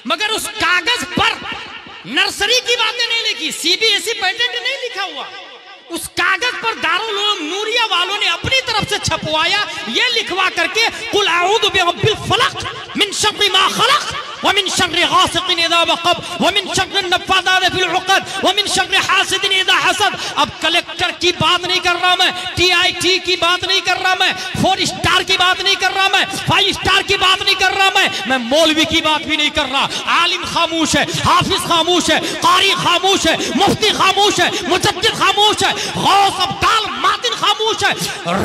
मगर उस कागज पर नर्सरी की बातें नहीं लिखी, सीबीएसई पैटेंट नहीं लिखा हुआ। उस कागज पर दारुल उलूम नूरिया वालों ने अपनी तरफ से छपवाया, ये लिखवा करके कुल अऊज़ु बिरब्बिल फलक मिन शर्रि मा खलक व मिन शर्रि गासिकिन इज़ा वक़ब व मिन शर्रि नफ़्फ़ाज़ाति फिल उक़द व मिन शर्रि हासिदिन इज़ा हसद। अब कलेक्टर की बात नहीं कर रहा मैं, TIT की बात नहीं कर रहा मैं, 4 स्टार की बात नहीं कर रहा मैं, 5 स्टार की बात नहीं कर रहा मैं मौलवी की बात भी नहीं कर रहा। आलिम खामोश है, हाफिज खामोश है, कारी खामोश है, मुफ्ती खामोश है, मुजद्दिद खामोश है, गौस अब्दाल मातिन खामोश है।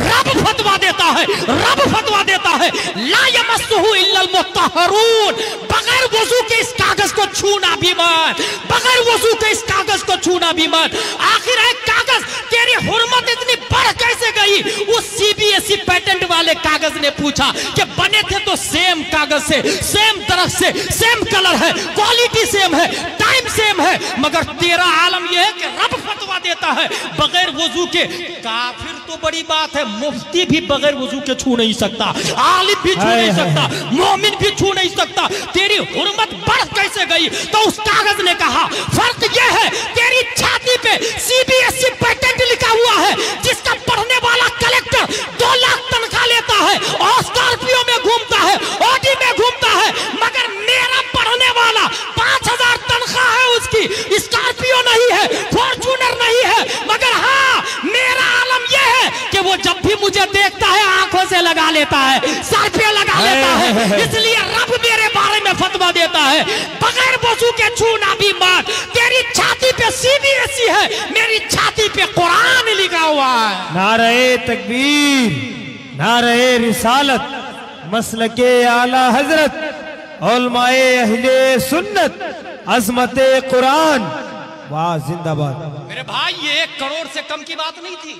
रब फतवा देता है, रब फतवा देता है, ला यमस्सुहु इल्लल मुत्तहरून। बगैर वजू के इस कागज को छूना भी मत, बगैर वजू के इस कागज को छूना भी मत। आखिर है कागज, तेरी हुर्मत इतनी बढ़ कैसे गई? उस सीबीएसई पैटेंट वाले कागज ने पूछा कि बने थे तो सेम कागज से, सेम तरह से, सेम कलर है, क्वालिटी सेम है, टाइम सेम है, मगर तेरा आलम यह है कि रब फतवा देता है बगैर वजू के। काफिर तो बड़ी बात है, मुफ्ती भी बगैर वजू के छू नहीं सकता, आलिम भी छू नहीं सकता, मोमिन भी छू नहीं सकता। तेरी हुर्मत बढ़ कैसे गई? तो उस कागज ने कहा फर्क यह है, तेरी छाती पे सीबीएसई पैटेंट लिखा हुआ है, जिसका पढ़ने वाला कलेक्टर 2 लाख तनख्वाह लेता है और स्कॉर्पियो में घूमता है, ऑडी में घूमता है, मगर मेरा पढ़ने वाला 5000 तनख्वाह है उसकी, स्कॉर्पियो नहीं है, फॉर्च्यूनर नहीं है, मगर हाँ मेरा आलम यह है कि वो जब भी मुझे देखता है आंखों से लगा लेता है, सर पे लगा लेता है। इसलिए रब मेरे बारे में फतवा देता है बगैर वजू के छूना भी मत। तेरी छाती पे सीबीएसई है, मेरी छाती पे कुरान लिखा हुआ है। नारे तकबीर, नारे रिसालत, मसलके आला हजरत, उलमाए अहले सुन्नत, अजमते कुरान, वाह जिंदाबाद। मेरे भाई ये 1 करोड़ से कम की बात नहीं थी,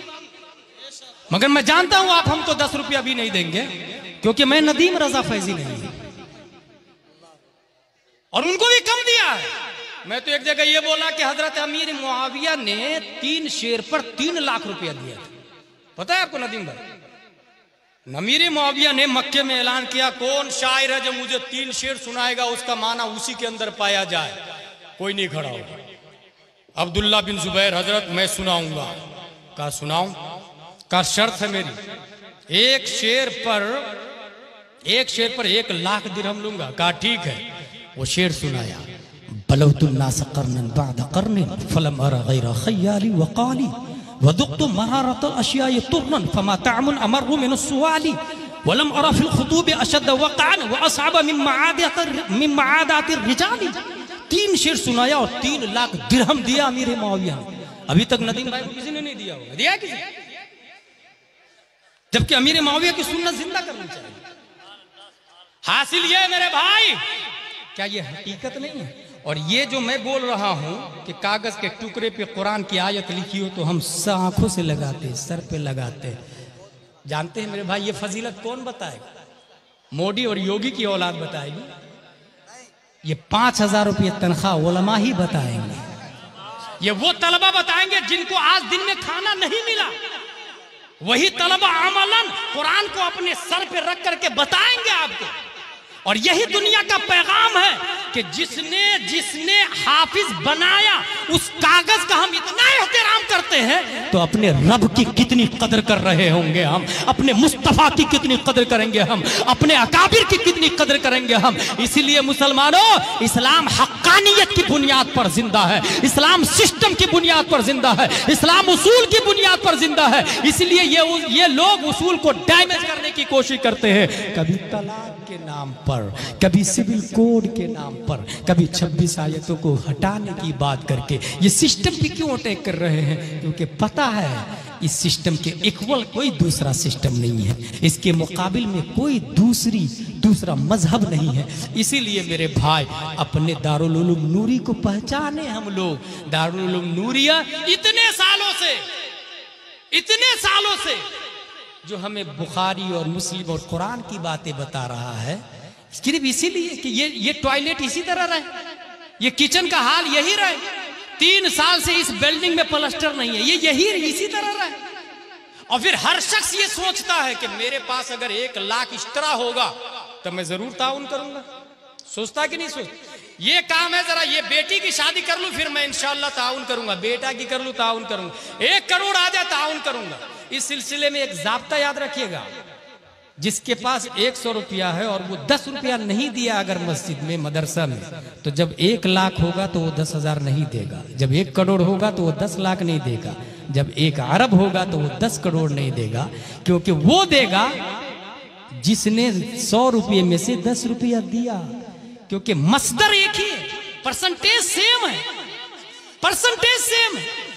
मगर मैं जानता हूं आप हमको 10 रुपया भी नहीं देंगे, क्योंकि मैं नदीम रजा फैजी नहीं हूं और उनको भी कम दिया है। मैं तो एक जगह ये बोला कि हजरत अमीर मुआविया ने 3 शेर पर 3 लाख रुपया दिया था। पता है आपको नदीम भाई? अमीर मुआविया ने मक्के में ऐलान किया, कौन शायर है जो मुझे 3 शेर सुनाएगा, उसका माना उसी के अंदर पाया जाए। कोई नहीं खड़ा होगा। अब्दुल्ला बिन जुबैर, हजरत मैं सुनाऊंगा। कहा सुनाऊं? का शर्त है मेरी, एक शेर पर 1 लाख दिरहम लूंगा। कहा ठीक है। वो शेर सुनाया, बलौतुन्नास कर्नन बाद कर्निन फलम अरा गैरा खय्याली वकाली वदुक्तु मरारत अशियाय तुरनन फमा तामुन अमरु मिन सुवाली वलम अरा फिल खुतूब अशद वक़अन व असअब मिन मआदात रिजाली। 3 शेर सुनाया और 3 लाख दिरहम दिया अमीर मुआविया ने। अभी तक नदीम भाई को किसी ने नहीं दिया होगा, दिया किसी? जबकि अमीर मुआविया की सुन्नत जिंदा करनी चाहिए। हासिल ये मेरे भाई, क्या ये हकीकत नहीं है? और ये जो मैं बोल रहा हूं कि कागज के टुकड़े पे कुरान की आयत लिखी हो तो हम आंखों से लगाते, सर पे लगाते। जानते हैं मेरे भाई ये फजीलत कौन बताएगा? मोदी और योगी की औलाद बताएगी। ये 5000 रुपये तनख्वाह उलमा ही बताएंगे। ये वो तलबा बताएंगे जिनको आज दिन में खाना नहीं मिला। वही तलबा अमलन कुरान को अपने सर पे रख करके बताएंगे आपको। और यही दुनिया का पैगाम है कि जिसने हाफिज बनाया उस कागज का हम इतना एहतराम करते हैं तो अपने रब की कितनी कदर कर रहे होंगे हम, अपने मुस्तफा की कितनी कदर करेंगे हम, अपने अकाबिर की कितनी कदर करेंगे हम। इसीलिए मुसलमानों, इस्लाम हक्कानियत की बुनियाद पर जिंदा है, इस्लाम सिस्टम की बुनियाद पर जिंदा है, इस्लाम उसूल की बुनियाद पर जिंदा है। इसलिए ये लोग उसूल को डैमेज करने की कोशिश करते हैं, कभी तलाक के नाम पर, कभी सिविल कोड के नाम पर, कभी 26 आयतों को हटाने की बात करके। ये सिस्टम भी क्यों अटैक कर रहे हैं? क्योंकि पता है इस सिस्टम के इक्वल कोई दूसरा सिस्टम नहीं है, इसके मुकाबिल में कोई दूसरा मजहब नहीं है। इसीलिए मेरे भाई अपने दारुल उलूम नूरी को पहचाने हम लोग। दारुल उलूम नूरिया इतने सालों से जो हमें बुखारी और मुस्लिम और कुरान की बातें बता रहा है, सिर्फ इसीलिए कि ये टॉयलेट इसी तरह रहे, ये किचन का हाल यही रहे, 3 साल से इस बिल्डिंग में प्लास्टर नहीं है, ये यही इसी तरह रहे। और फिर हर शख्स ये सोचता है कि मेरे पास अगर 1 लाख इस तरह होगा तो मैं जरूर ताउन करूंगा। सोचता कि नहीं सोचता? ये काम है, जरा ये बेटी की शादी कर लूं फिर मैं इंशाअल्लाह ताउन करूंगा, बेटा की कर लूं ताउन करूंगा, 1 करोड़ आ जाए ताउन करूंगा। इस सिलसिले में एक जाब्ता याद रखिएगा, जिसके पास 100 रुपया है और वो 10 रुपया नहीं दिया अगर मस्जिद में मदरसा में, तो जब 1 लाख होगा तो वो 10,000 नहीं देगा, जब 1 करोड़ होगा तो वो 10 लाख नहीं देगा, जब 1 अरब होगा तो वो 10 करोड़ नहीं देगा, क्योंकि वो देगा जिसने 100 रुपये में से 10 रुपया दिया, क्योंकि मसदर एक ही है, परसेंटेज सेम है, परसेंटेज सेम है।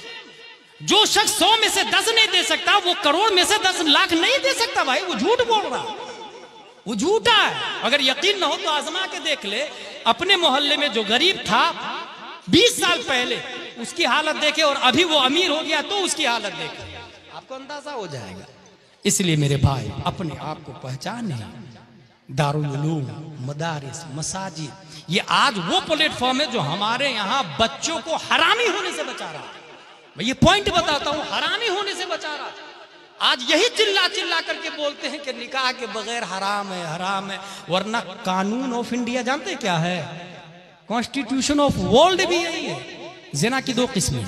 जो शख्स 100 में से 10 नहीं दे सकता, वो करोड़ में से 10 लाख नहीं दे सकता भाई, वो झूठ बोल रहा, वो झूठा है। अगर यकीन ना हो तो आजमा के देख ले, अपने मोहल्ले में जो गरीब था 20 साल पहले, उसकी हालत देखे और अभी वो अमीर हो गया तो उसकी हालत देखे, आपको अंदाजा हो जाएगा। इसलिए मेरे भाई अपने आप को पहचाने। दारुल उलूम, मदारिस, मसाजिद, ये आज वो प्लेटफॉर्म है जो हमारे यहाँ बच्चों को हरामी होने से बचा रहा है। मैं ये पॉइंट बताता हूँ, हरामी होने से बचा रहा है। आज यही चिल्ला चिल्ला करके बोलते हैं कि निकाह के बगैर हराम है, हराम है, वरना कानून ऑफ इंडिया जानते क्या है? कॉन्स्टिट्यूशन ऑफ वर्ल्ड भी यही है। ज़िना की 2 किस्में,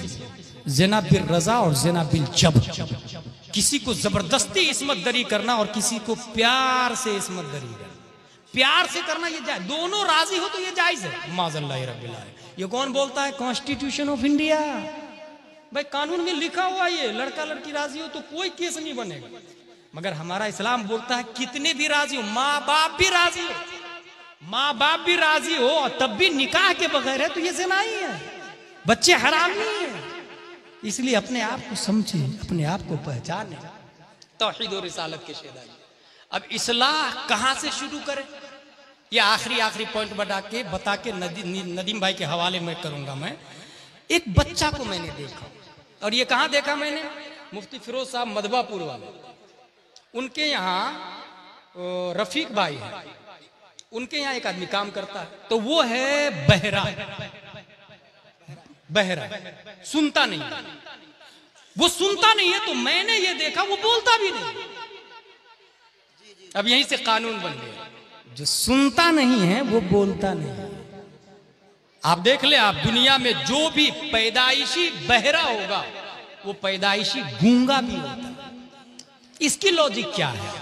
ज़िना बिल रजा और ज़िना बिल जबर। किसी को जबरदस्ती इस्मत दरी करना और किसी को प्यार से इस्मत दरी करना। प्यार से करना ये जायज, दोनों राजी हो तो ये जायज है। माज़ल्लाह रब्बिल आलमीन। ये कौन बोलता है? Constitution of India. भाई कानून में लिखा हुआ ये, लड़का लड़की राजी हो तो कोई केस नहीं बनेगा। मगर हमारा इस्लाम बोलता है कितने भी राजी हो, माँ बाप भी राजी हो, माँ बाप भी राजी हो और तब भी निकाह के बगैर है तो ये ज़िना ही है, बच्चे हराम नहीं है। इसलिए अपने आप को समझे, अपने आप को पहचाने। तौहीद और रिसालत के शेदाई। अब इस्लाह कहाँ से शुरू करें, ये आखिरी पॉइंट बता के नदीम भाई के हवाले में करूंगा। मैं एक बच्चा को मैंने देखा, और ये कहाँ देखा मैंने? मुफ्ती फिरोज साहब मदबापुर वाले, उनके यहाँ रफीक भाई है, उनके यहाँ एक आदमी काम करता है, तो वो है बहरा, बहरा सुनता नहीं, वो सुनता नहीं है। तो मैंने ये देखा वो बोलता भी नहीं। अब यहीं से कानून बन गया, जो सुनता नहीं है वो बोलता नहीं है। आप देख ले, आप दुनिया में जो भी पैदाइशी बहरा होगा वो पैदाइशी गूंगा भी होता है। इसकी लॉजिक क्या है?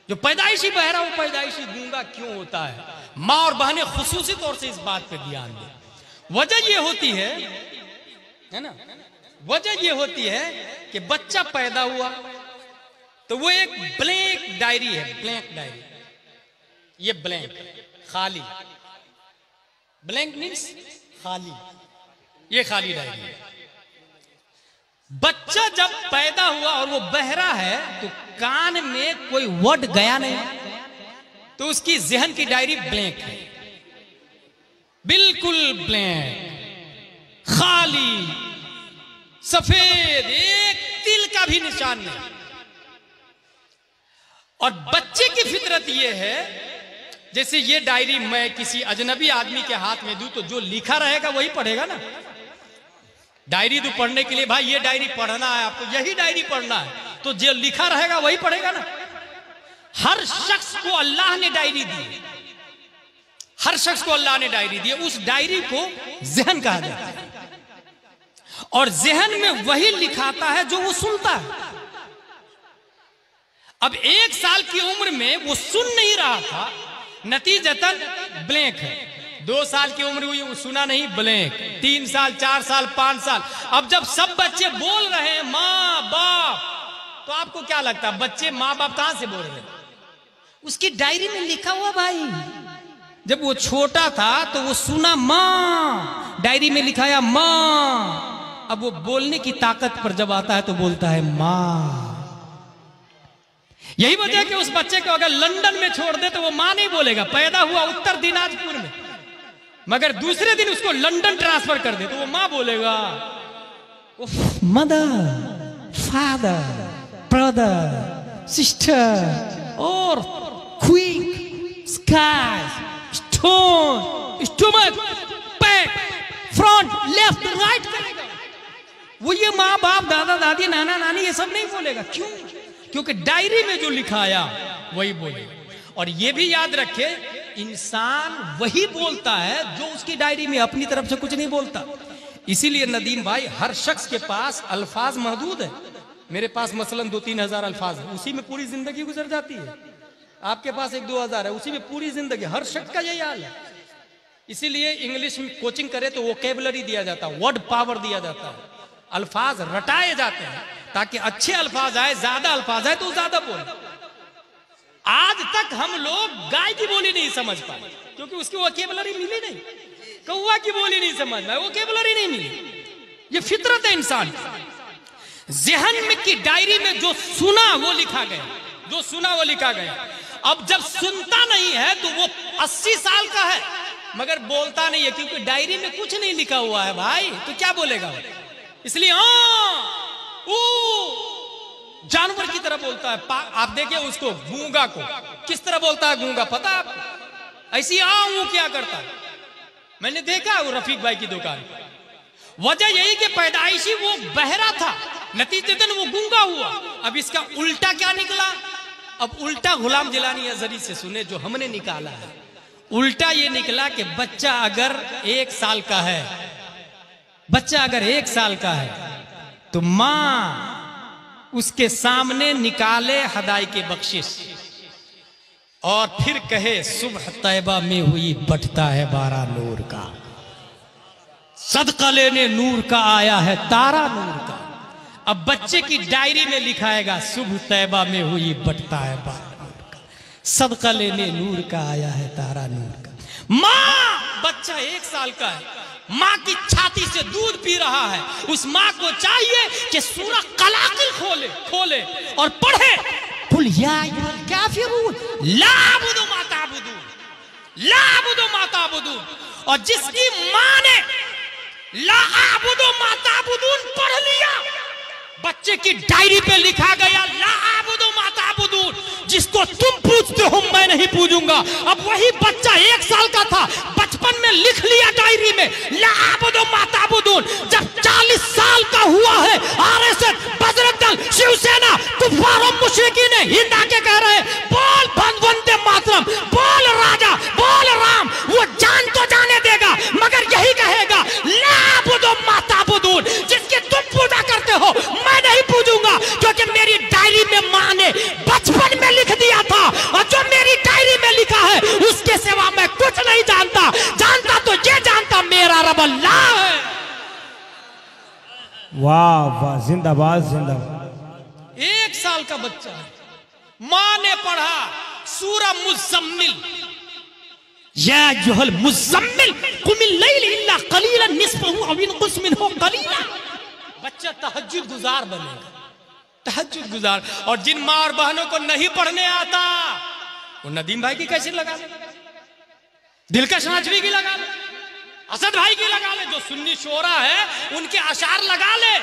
जो पैदाइशी बहरा वो पैदाइशी गूंगा क्यों होता है? माँ और बहनें खुसूसी तौर से इस बात पे ध्यान दें। वजह ये होती है ना, वजह ये होती है कि बच्चा पैदा हुआ तो वो एक ब्लैंक डायरी है, ब्लैंक डायरी, ये ब्लैंक खाली, ब्लैंक मीन्स खाली, ये खाली डायरी है। बच्चा जब पैदा हुआ और वो बहरा है तो कान में कोई वर्ड गया नहीं, तो उसकी जहन की डायरी ब्लैंक है, बिल्कुल ब्लैंक, खाली, सफेद, एक तिल का भी निशान नहीं। और बच्चे की फितरत ये है, जैसे ये डायरी मैं किसी अजनबी आदमी के हाथ में दूं तो जो लिखा रहेगा वही पढ़ेगा ना। डायरी तो पढ़ने के लिए, भाई ये डायरी पढ़ना है आपको, यही डायरी पढ़ना है, तो जो लिखा रहेगा वही पढ़ेगा ना। हर शख्स को अल्लाह ने डायरी दी, हर शख्स को अल्लाह ने डायरी दी, उस डायरी को ज़हन कहा जाता है। और ज़हन में वही लिखाता है जो वो सुनता है। अब 1 साल की उम्र में वो सुन नहीं रहा था, नतीजतन ब्लैंक है। 2 साल की उम्र हुई, वो सुना नहीं, ब्लैंक। 3 साल, 4 साल, 5 साल। अब जब सब बच्चे बोल रहे हैं माँ बाप, तो आपको क्या लगता है बच्चे माँ बाप कहां से बोल रहे हैं? उसकी डायरी में लिखा हुआ भाई। जब वो छोटा था तो वो सुना माँ, डायरी में लिखाया माँ। अब वो बोलने की ताकत पर जब आता है तो बोलता है माँ। यही वजह कि उस बच्चे को अगर लंदन में छोड़ दे तो वो माँ नहीं बोलेगा। पैदा हुआ उत्तर दिनाजपुर में, मगर दूसरे दिन उसको लंदन ट्रांसफर कर दे तो वो माँ बोलेगा। मदर, फादर, ब्रदर, सिस्टर और quick, sky, stone, stomach, back, front, left, right करेगा। वो ये माँ बाप, दादा दादी, नाना नानी ये सब नहीं बोलेगा। क्यों? क्योंकि डायरी में जो लिखाया वही बोलेगा। और ये भी याद रखे, इंसान वही बोलता है जो उसकी डायरी में, अपनी तरफ से कुछ नहीं बोलता। इसीलिए नदीम भाई, हर शख्स के पास अल्फाज महदूद है। मेरे पास मसलन 2-3 हजार अल्फाज है, उसी में पूरी जिंदगी गुजर जाती है। आपके पास 1-2 हजार है, उसी में पूरी जिंदगी। हर शख्स का यही हाल है। इसीलिए इंग्लिश में कोचिंग करे तो वोकेबलरी दिया जाता है, वर्ड पावर दिया जाता है, अल्फाज रटाए जाते हैं ताकि अच्छे अल्फाज आए, ज्यादा अल्फाज आए तो ज्यादा बोले। आज तक हम लोग गाय की बोली नहीं समझ पाए क्योंकि उसकी वोकेबलरी मिली नहीं। कौवा की बोली नहीं समझ पाए, वोकेबलरी नहीं मिली। ये फितरत है इंसान। ज़हन में की डायरी में जो सुना वो लिखा गया, जो सुना वो लिखा गया। अब जब सुनता नहीं है तो वो 80 साल का है मगर बोलता नहीं है क्योंकि डायरी में कुछ नहीं लिखा हुआ है भाई, तो क्या बोलेगा वो? इसलिए जानवर की तरह बोलता है। आप देखिए उसको, गूंगा को किस तरह बोलता है गूंगा, पता है आपको? ऐसी क्या करता है, मैंने देखा वो रफीक भाई की दुकान। वजह यही कि पैदाइशी वो बहरा था, नतीजतन वो गूंगा हुआ। अब इसका उल्टा क्या निकला? अब उल्टा गुलाम जिलानी अजहरी से सुने जो हमने निकाला है। उल्टा ये निकला कि बच्चा अगर 1 साल का है, बच्चा अगर 1 साल का है तो मां उसके सामने निकाले हदाई के बख्शिश और फिर कहे सुबह तैबा में हुई बटता है बारा नूर का, सदका लेने नूर का आया है तारा नूर का। अब बच्चे की डायरी में लिखाएगा सुबह तैबा में हुई बटता है बारा नूर का, सदका लेने नूर का आया है तारा नूर का। मां, बच्चा 1 साल का है, मां की छाती से दूध पी रहा है। उस मां को चाहिए कि सूरह कलाकिल खोले और पढ़े कुल या अय्युहल काफिरून ला अअबुदु मा ताबुदून, ला अअबुदु मा ताबुदून। और जिसकी मां ने ला अअबुदु मा ताबुदून पढ़ लिया, बच्चे की डायरी पे लिखा गया ला अअबुदु मा ताबुदून, जिसको तुम पूजते हो मैं नहीं पूजूंगा। अब वही बच्चा 1 साल का था, बचपन में लिख लिया डायरी में ला अअबुदु मा ताबुदून। जब 40 साल का हुआ है, आरएसएस, बजरंग दल, शिवसेना, कुफार और मुशरिकीन ने हिंद आके कह रहे हैं बोल वंदे मातरम, बोल राजा, बोल राम। वो जान तो जाने देगा मगर यही कहेगा ला अअबुदु मा ताबुदून, जिसकी तुम पूजा करते हो मैं नहीं पूजूंगा, क्योंकि मेरी डायरी में मां ने बचपन में लिख दिया था और जो मेरी डायरी में लिखा है उसके सिवा मैं कुछ नहीं जानता। जानता तो ये जानता मेरा रब अल्लाह है। वाह वाह, जिंदाबाद जिंदाबाद। 1 साल का बच्चा है, मां ने पढ़ा सूरह मुज़म्मिल, या अय्युहल मुज़म्मिल कुमिल लैल इल्ला कलीलन निस्फहु अव इनकुस मिनहु कलीला। बच्चा तहज्जुद गुजार बनेगा, तहज्जुद गुजार। और जिन माँ और बहनों को नहीं पढ़ने आता वो नदीम भाई की कैसे लगा ले, दिलकश नाचवी की लगा ले, असद भाई की लगा ले, जो सुन्नी शोरा है उनके अशार लगा ले,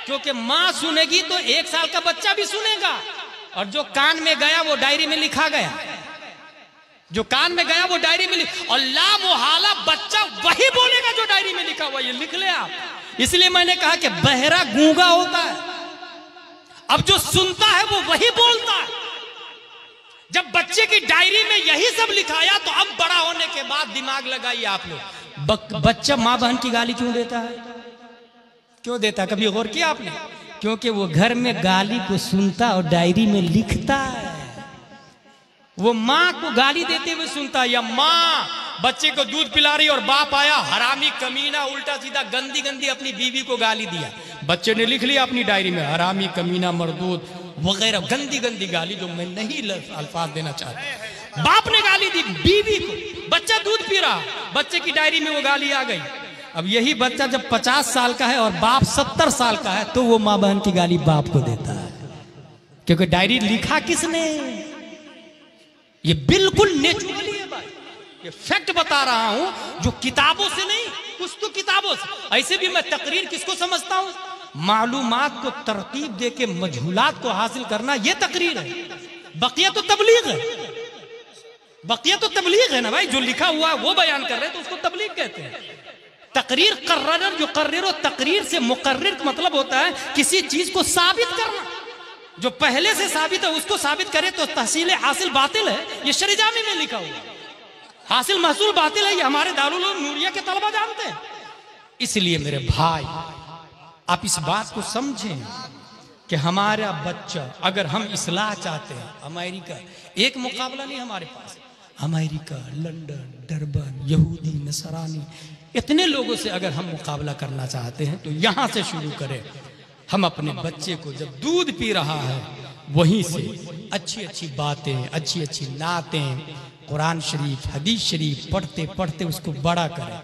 क्योंकि माँ सुनेगी तो 1 साल का बच्चा भी सुनेगा। और जो कान में गया वो डायरी में लिखा गया, जो कान में गया वो डायरी में और ला मुहाला बच्चा वही बोलेगा जो डायरी में लिखा हुआ, ये लिख ले आप। इसलिए मैंने कहा कि बहरा गूंगा होता है, अब जो सुनता है वो वही बोलता है। जब बच्चे की डायरी में यही सब लिखाया तो अब बड़ा होने के बाद दिमाग लगाइए आप लोग, बच्चा माँ बहन की गाली क्यों देता है? क्यों देता है, कभी गौर किया आपने? क्योंकि वो घर में गाली को सुनता और डायरी में लिखता है। वो माँ को गाली देते हुए सुनता है, या माँ बच्चे को दूध पिला रही और बाप आया हरामी कमीना, उल्टा सीधा गंदी गंदी अपनी बीवी को गाली दिया, बच्चे ने लिख लिया अपनी डायरी में हरामी कमीना मरदूद वगैरह गंदी गंदी गाली जो मैं नहीं अल्फाज देना चाहता। बाप ने गाली दी बीवी को, बच्चा दूध पी रहा, बच्चे की डायरी में वो गाली आ गई। अब यही बच्चा जब 50 साल का है और बाप 70 साल का है तो वो माँ बहन की गाली बाप को देता है, क्योंकि डायरी लिखा किसने? ये बिल्कुल नेचुरली है भाई, ये फैक्ट बता रहा हूं, जो किताबों से नहीं, कुछ तो किताबों से। ऐसे भी मैं तकरीर किसको समझता हूं? मालूमात को तरतीब दे के मजहूलात को हासिल करना, ये तकरीर है। बकिया तो तबलीग है, बकिया तो तबलीग है ना भाई, जो लिखा हुआ है वो बयान कर रहे हैं तो उसको तबलीग कहते हैं। तकरीर कर्रर जो कर्रिरो, तकरीर से मुकर्रिर का मतलब होता है किसी चीज को साबित करना। जो पहले से साबित है उसको साबित करे तो तहसील हासिल बातिल है, ये शरीजामी में लिखा हुआ। हासिल महसूल बातिल है, ये हमारे दारुल उलूम नूरिया के तलबा जानते हैं। इसलिए मेरे भाई आप इस बात को समझें कि हमारा बच्चा, अगर हम इस्लाह चाहते हैं, अमेरिका एक मुकाबला नहीं हमारे पास, अमेरिका, लंदन, डरबन, यहूदी, नसरानी, इतने लोगों से अगर हम मुकाबला करना चाहते हैं तो यहाँ से शुरू करें। हम अपने बच्चे को जब दूध पी रहा है वहीं से अच्छी अच्छी बातें, अच्छी अच्छी नातें, कुरान शरीफ, हदीस शरीफ पढ़ते पढ़ते उसको बड़ा करें।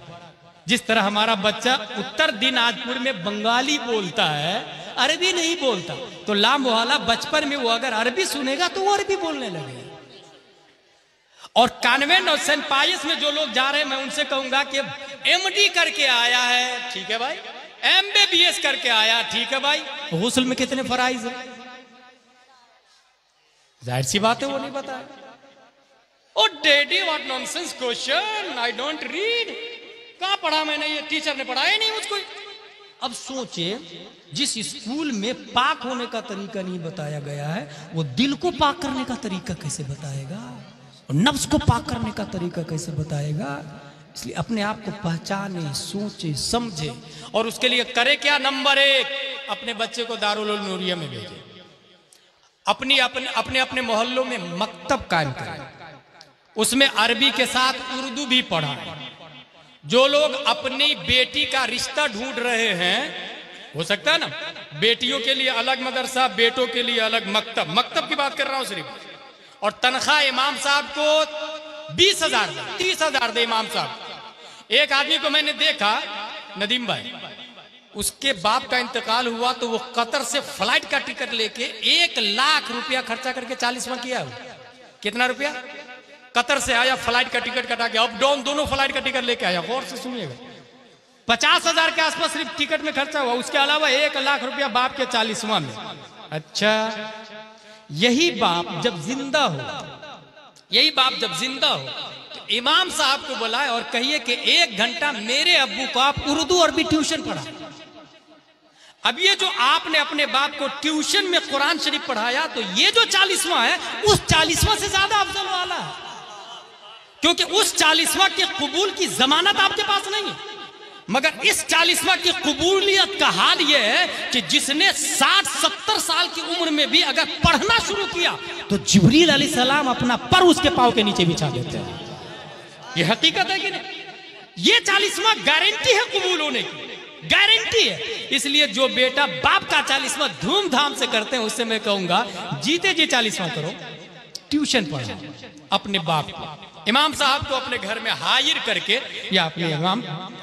जिस तरह हमारा बच्चा उत्तर दिनाजपुर में बंगाली बोलता है, अरबी नहीं बोलता, तो लामोहल्ला बचपन में वो अगर अरबी सुनेगा तो वो अरबी बोलने लगेगा। और कॉन्वेंट और सेंट पायस में जो लोग जा रहे हैं, मैं उनसे कहूंगा कि एमडी करके आया है, ठीक है भाई, एमबीबीएस करके आया, ठीक है भाई, गुस्ल में कितने फराइज है, जाहिर सी बात है वो नहीं बताया। Oh daddy what nonsense question, I don't read, कहां पढ़ा मैंने, ये टीचर ने पढ़ाया नहीं मुझको। अब सोचे, जिस स्कूल में पाक होने का तरीका नहीं बताया गया है, वो दिल को पाक करने का तरीका कैसे बताएगा, और नफ्स को पाक करने का तरीका कैसे बताएगा। इसलिए अपने आप को पहचाने, सोचे, समझे, और उसके लिए करे क्या। नंबर 1, अपने बच्चे को दारुल उलूम नूरिया में भेजे। अपने अपने मोहल्लों में मकतब कायम करें, उसमें अरबी के साथ उर्दू भी पढ़ाएं। जो लोग अपनी बेटी का रिश्ता ढूंढ रहे हैं, हो सकता है ना, बेटियों के लिए अलग मदरसा, बेटों के लिए अलग मकतब, मकतब की बात कर रहा हूं सिर्फ, और तनख्वाह इमाम साहब को 20,000 दे, 30,000 दे इमाम साहब। एक आदमी को मैंने देखा, नदीम भाई, उसके बाप का इंतकाल हुआ तो वो कतर से फ्लाइट का टिकट लेके 1 लाख रुपया खर्चा करके 40वां किया। कितना रुपया? कतर से आया, फ्लाइट का टिकट कटा के, अप डाउन दोनों फ्लाइट का टिकट लेके आया। गौर से सुनिएगा, 50,000 के आसपास सिर्फ टिकट में खर्चा हुआ, उसके अलावा 1 लाख रुपया बाप के 40वां में। अच्छा, यही बाप जब जिंदा हो, तो इमाम साहब को बुलाए और कहिए कि 1 घंटा मेरे अब्बू को आप उर्दू और भी ट्यूशन पढ़ा। अब ये जो आपने अपने बाप को ट्यूशन में कुरान शरीफ पढ़ाया, तो ये जो 40वां है, उस 40वां से ज्यादा अफजल वाला है, क्योंकि उस 40वां के कबूल की जमानत आपके पास नहीं है। मगर इस 40वां की कबूलियत का हाल यह है कि जिसने 60-70 साल की उम्र में भी अगर पढ़ना शुरू किया तो जिब्रील अलैहिस्सलाम अपना पर उसके पांव के नीचे बिछा देते हैं। यह हकीकत है कि नहीं? ये 40वां गारंटी है कबूल होने की, गारंटी है। इसलिए जो बेटा बाप का 40वां धूमधाम से करते हैं, उससे मैं कहूंगा जीते जी 40वां करो, ट्यूशन पढ़ो अपने बाप को, इमाम साहब को अपने घर में हाजिर करके, या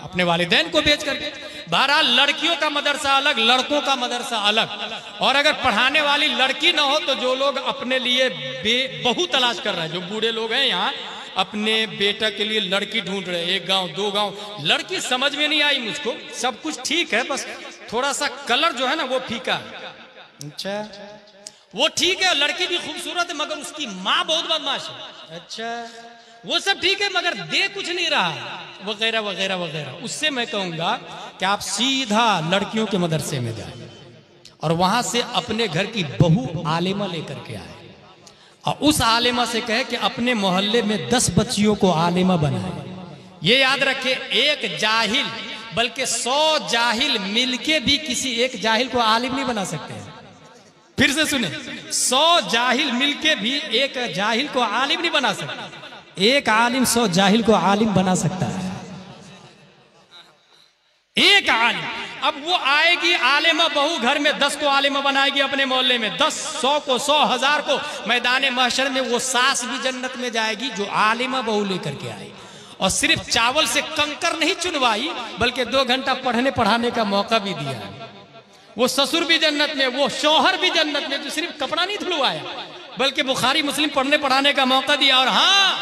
अपने वालिदैन को भेज करके। बहरहाल लड़कियों का मदरसा अलग, लड़कों का मदरसा अलग। और अगर पढ़ाने वाली लड़की ना हो तो जो लोग अपने लिए बहू तलाश कर रहे हैं, जो बूढ़े लोग हैं यहाँ, अपने बेटा के लिए लड़की ढूंढ रहे हैं, 1 गांव 2 गांव, लड़की समझ में नहीं आई मुझको, सब कुछ ठीक है, बस थोड़ा सा कलर जो है ना वो फीका है। अच्छा, वो ठीक है, लड़की भी खूबसूरत है, मगर उसकी माँ बहुत बदमाश है। अच्छा, वो सब ठीक है, मगर दे कुछ नहीं रहा, वगैरह वगैरह वगैरह। उससे मैं कहूंगा कि आप सीधा लड़कियों के मदरसे में जाए और वहां से अपने घर की बहू आलिमा लेकर के आए, और उस आलिमा से कहे कि अपने मोहल्ले में 10 बच्चियों को आलिमा बनाए। ये याद रखे, एक जाहिल बल्कि 100 जाहिल मिलके भी किसी एक जाहिल को आलिम नहीं बना सकते हैं। फिर से सुने, 100 जाहिल मिलके भी एक जाहिल को आलिम नहीं बना सकते। एक आलिम 100 जाहिल को आलिम बना सकता है, एक आलिम। अब वो आएगी आलिमा बहू, घर में 10 को आलिमा बनाएगी अपने मोहल्ले में, 10, 100 को, 100, 1000 को, मैदान महशर में वो सास भी जन्नत में जाएगी जो आलिमा बहू लेकर के आई। और सिर्फ चावल से कंकर नहीं चुनवाई, बल्कि 2 घंटा पढ़ने पढ़ाने का मौका भी दिया। वो ससुर भी जन्नत में, वो शौहर भी जन्नत में, जो सिर्फ कपड़ा नहीं धुलवाया, बल्कि बुखारी मुस्लिम पढ़ने पढ़ाने का मौका दिया। और हाँ,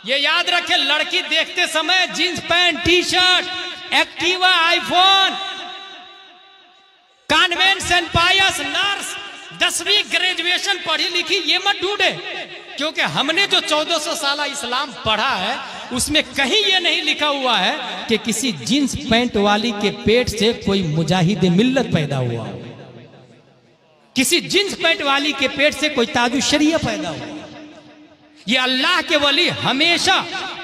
ये याद रखे, लड़की देखते समय jeans pant, T shirt, Activa, iPhone, convent, Saint Pius, nurse, 10वीं ग्रेजुएशन पढ़ी लिखी, ये मत ढूंढे, क्योंकि हमने जो 1400 साल इस्लाम पढ़ा है उसमें कहीं ये नहीं लिखा हुआ है कि किसी जींस पैंट वाली के पेट से कोई मुजाहिद मिल्लत पैदा हुआ। किसी जींस पैंट वाली के पेट से कोई ताजुल शरिया पैदा हुआ। ये अल्लाह के वली हमेशा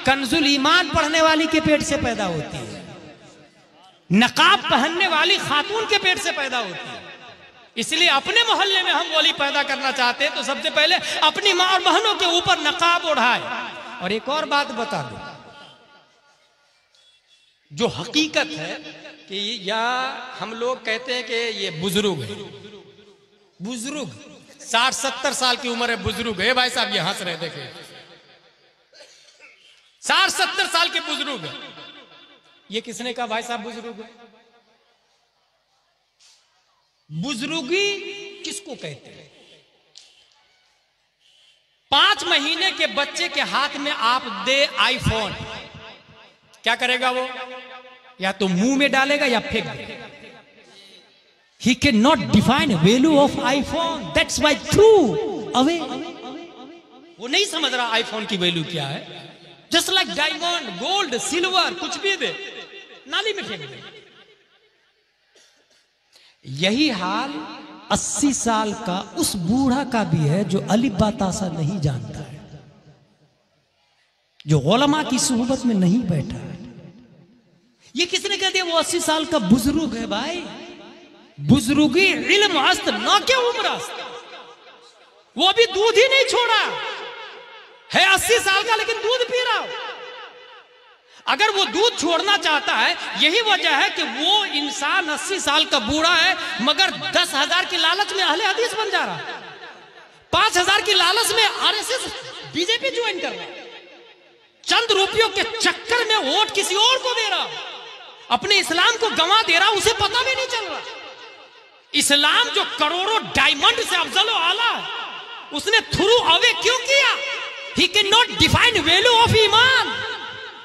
कंजुल ईमान पढ़ने वाली के पेट से पैदा होती है, नकाब पहनने वाली खातून के पेट से पैदा होती है। इसलिए अपने मोहल्ले में हम वली पैदा करना चाहते हैं तो सबसे पहले अपनी माँ और बहनों के ऊपर नकाब ओढ़ाए। और एक और बात बता दो, जो हकीकत है कि या हम लोग कहते हैं कि ये बुजुर्ग है, बुजुर्ग 60-70 साल की उम्र है, बुजुर्ग है। भाई साहब ये हंस रहे, देखे 60-70 साल के बुजुर्ग है। ये किसने कहा भाई साहब बुजुर्ग है? बुजुर्गी किसको कहते हैं? 5 महीने के बच्चे के हाथ में आप दे आईफोन, क्या करेगा वो? या तो मुंह में डालेगा या फेंक देगा। He cannot define value of iPhone. That's why threw away. वो नहीं समझ रहा आईफोन की वैल्यू क्या है। Just like diamond, gold, silver, कुछ भी दे नाली में फेंक दे। यही हाल 80 साल का उस बूढ़ा का भी है जो अलिफ बा तासा नहीं जानता है, जो उलमा की सुहबत में नहीं बैठा है। ये किसने कह दिया वो 80 साल का बुजुर्ग है? भाई बुजुर्गी इल्म अस्त न के उम्र अस्त। वो अभी दूध ही नहीं छोड़ा है, 80 साल का, लेकिन दूध पी रहा हो। अगर वो दूध छोड़ना चाहता है, यही वजह है कि वो इंसान 80 साल का बूढ़ा है मगर 10,000 की लालच में अहले हदीस बन जा रहा, 5,000 की लालच में आरएसएस बीजेपी ज्वाइन कर रहा है, चंद रुपयों के चक्कर में वोट किसी और को दे रहा, अपने इस्लाम को गंवा दे रहा, उसे पता भी नहीं चल रहा। इस्लाम जो करोड़ों डायमंड से अफजल आला है, उसने थ्रू अवे क्यों किया? He can not define value of ईमान,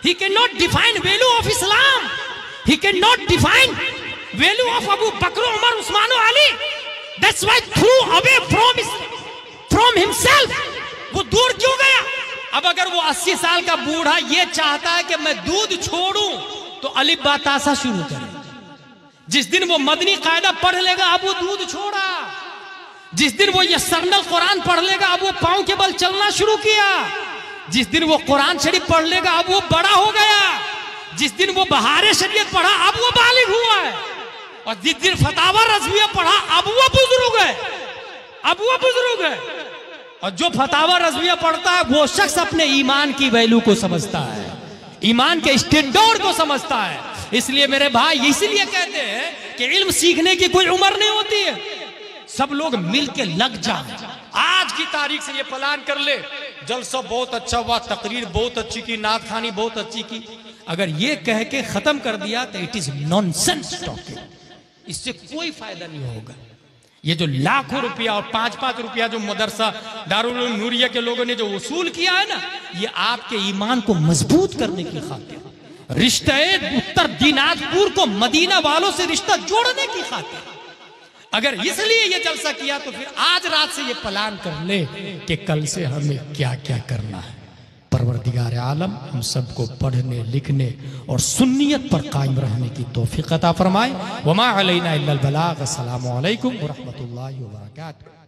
he cannot define value of Islam, he cannot define value of Abu Bakr, Umar, Usman और Ali. That's why threw away from himself. वो दूर क्यों गया? अब अगर वो 80 साल का बूढ़ा ये चाहता है कि मैं दूध छोड़ूं तो अलिफ बा तासा शुरू करे। जिस दिन वो मदनी कायदा पढ़ लेगा अब वो दूध छोड़ा, जिस दिन वो यस्सरनल कुरान पढ़ लेगा अब वो पांव के बल चलना शुरू किया, जिस दिन वो कुरान शरीफ पढ़ लेगा अब वो बड़ा हो गया, जिस दिन वो बहारे शरीयत पढ़ा अब वो बालिग हुआ है, और जिस दिन फतावा रज़विया पढ़ा अब वो बुजुर्ग है, अब वो बुजुर्ग है। और जो फतावा रज़विया पढ़ता है वो शख्स अपने ईमान की वैल्यू को समझता है, ईमान के स्टैंडर्ड को समझता है। इसलिए मेरे भाई इसीलिए कहते हैं कि इल्म सीखने की कोई उम्र नहीं होती है, सब लोग मिल के लग जाए। आज की तारीख से ये प्लान कर ले, जलसा बहुत अच्छा हुआ, तकरीर बहुत अच्छी की, नात खानी बहुत अच्छी की, अगर ये कह के खत्म कर दिया तो इट इज नॉनसेंस टॉकिंग, इससे कोई फायदा नहीं होगा। ये जो लाखों रुपया और 5-5 रुपया जो मदरसा दारुल उलूम नूरिया के लोगों ने जो वसूल किया है ना, ये आपके ईमान को मजबूत करने की खातिर, रिश्ते उत्तर दिनाजपुर को मदीना वालों से रिश्ता जोड़ने की खातिर, अगर इसलिए ये जलसा किया तो फिर आज रात से ये प्लान कर ले कि कल से हमें क्या क्या करना है। परवरदिगार आलम हम सबको पढ़ने लिखने और सुन्नियत पर कायम रहने की तौफीक अता फरमाए। वमा अलैना इल्लल बलाग। अस्सलामु अलैकुम व रहमतुल्लाहि व बरकातुहू।